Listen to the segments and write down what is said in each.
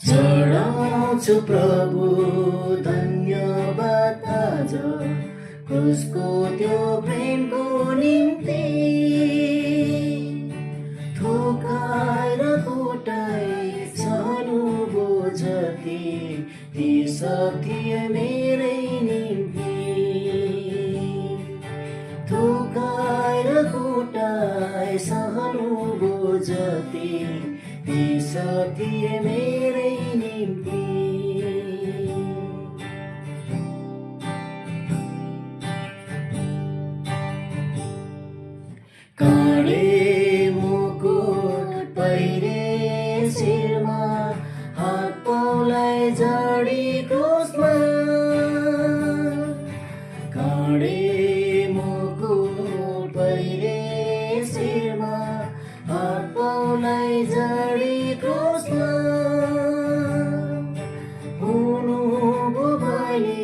चढाउँछु प्रभु धन्यवाद आज उसको त्यो प्रेमको निम्ति। थोकाएर कुटाइ सहनु बोझती ती सब थिए मेरै निम्ति। थोकाएर कुटाइ सहनु बोझती ती सब थिए मेरै निम्ति। काँडे मुकुट पहिरे शिरमा हात पाउलाई जडी क्रुसमा। काँडे मुकुट पहिरे शिरमा हात पाउलाई जडी क्रुसमा। हुनु बुबाइले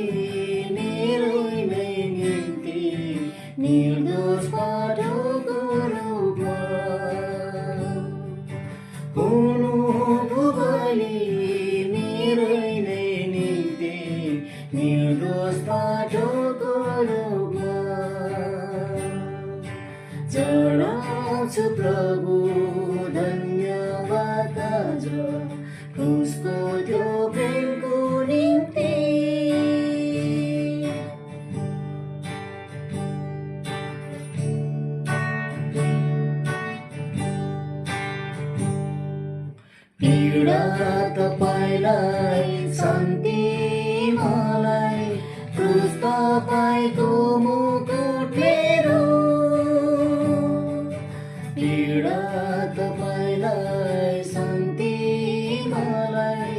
मेरो नै निम्ति निर्दोष पाठको रूपमा। हुनु बुबाइले मेरो नै निम्ति निर्दोष पाठको रूपमा। चढाउँछु प्रभु धन्यवाद आज उसको त्यो प्रेमको निम्ति। पीडा तपाईलाई शान्ति मलाई क्रुस तपाईको मुकुट मेरो। पीडा तपाईलाई शान्ति मलाई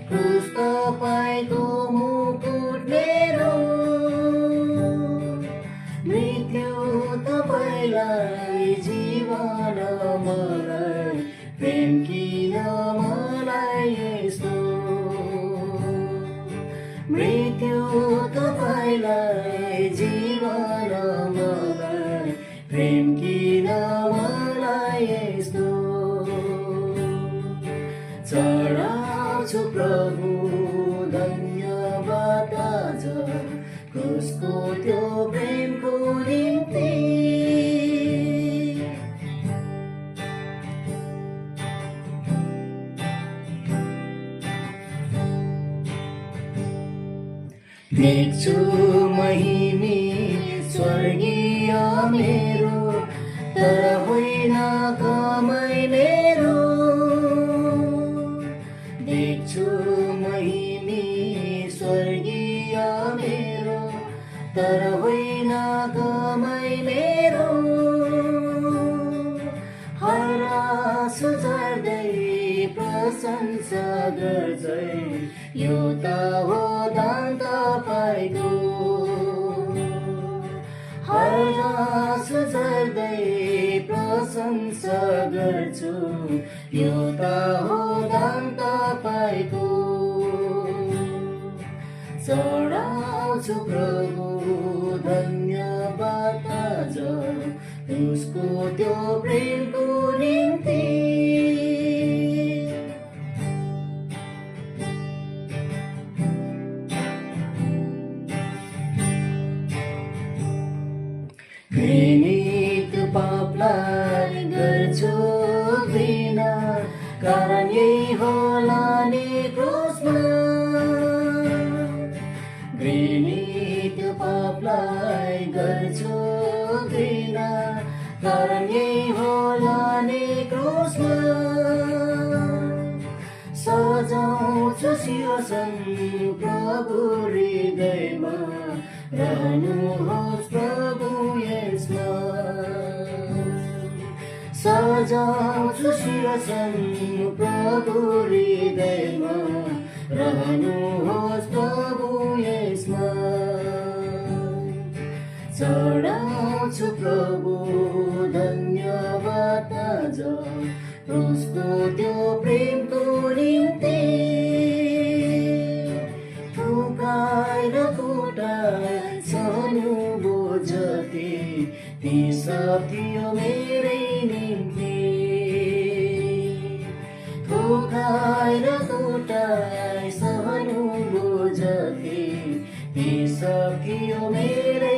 क्रुस तपाईको मुकुट मेरो। मृत्यु तपाईलाई जीवन मलाई प्रेम किन मलाई यस्तो। मृत्यु तपाईलाई जीवन मलाई प्रेम किन मलाई यस्तो। चढाउँछु प्रभु धन्यवाद आज उसको त्यो प्रेमको निम्ति। देख्छु महिमी स्वर्गीय मेरो तर होइन कमाइ मेरो। देख्छु महिमी स्वर्गीय मेरो तर होइन कमाइ मेरो। हरास झर्दै प्रशंसा गर्दै यो त हो दान तपाईको। हरास झर्दै प्रशंसा गर्छु यो त हो दान तपाईको। चढाउँछु प्रभु धन्यवाद आज उसको त्यो प्रेमको निम्ति। घृणित पापलाई गर्छु घृणा कारण यही होला नि क्रुसमा। घृणित पापलाई गर्छु घृणा कारण यही होला नि क्रुसमा। सजाउँछु सिंहासन प्रभु हृदयमा रहनुहोस् प्रभु यसमा। सजाउँछु सिंहासन प्रभु हृदयमा रहनुहोस् प्रभु यसमा। चढाउँछु प्रभु धन्यवाद आज उसको त्यो प्रेमको निम्ति। थुकाएर कुटाइ सहनु बोझती ती सब थियो मेरै निम्ति। थुकाएर कुटाइ मेरै